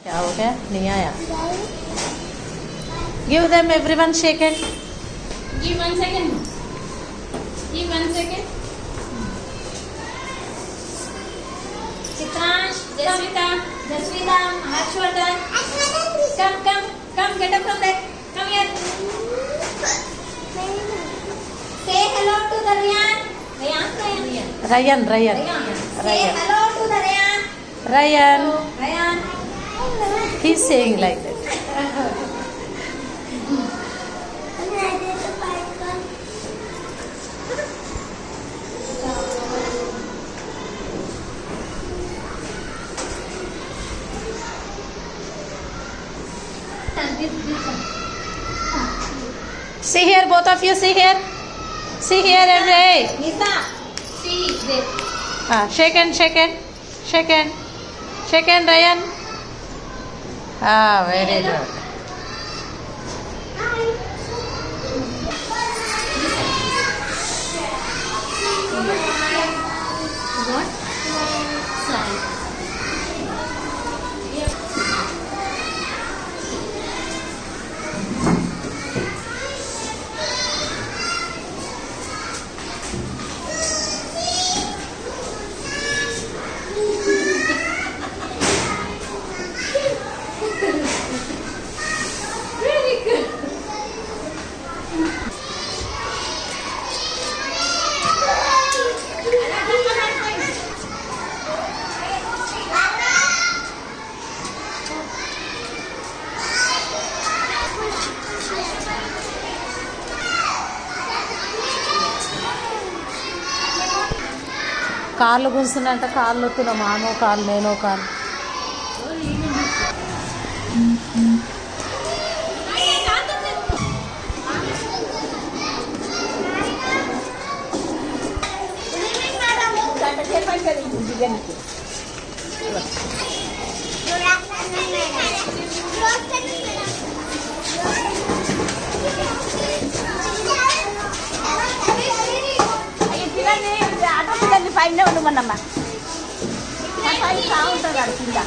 क्या हो गया? नहीं आया. Give them everyone shake hand. Give 1 second. Give 1 second. Chitransh, Jaswita, Harshvardhan. Come, get up from there. Come here. Say hello to the Ryan. Ryan. Say hello to the Ryan. Ryan. Ryan. He's saying like that. See here, both of you. See here. See here, every. Nisa, see there. Shake hand, Ryan. Very good. What? Sorry. Very good. కాళ్ళు గుంజుతున్నంట, కాళ్ళు వస్తున్నాం. ఆనో కాలు, నేనో కాలు. పైన ఉండమన్నమ్మా పైన బాగుంటుంది అది కింద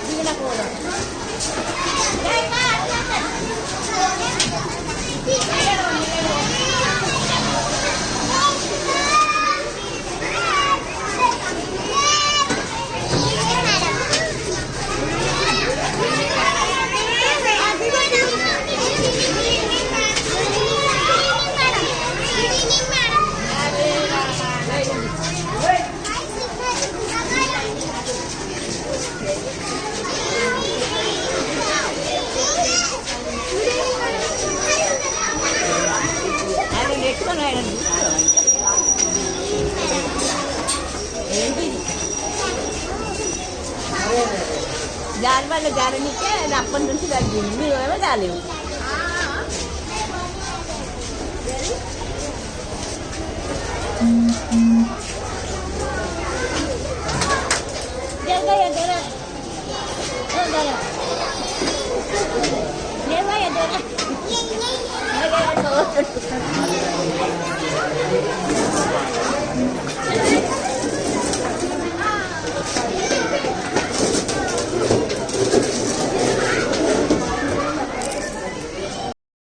దిగనకూడదు. జాలి వల్ల జాలనికే అది అప్పటి నుంచి తగ్గింది. మేమేమో జాలేవు. లేవా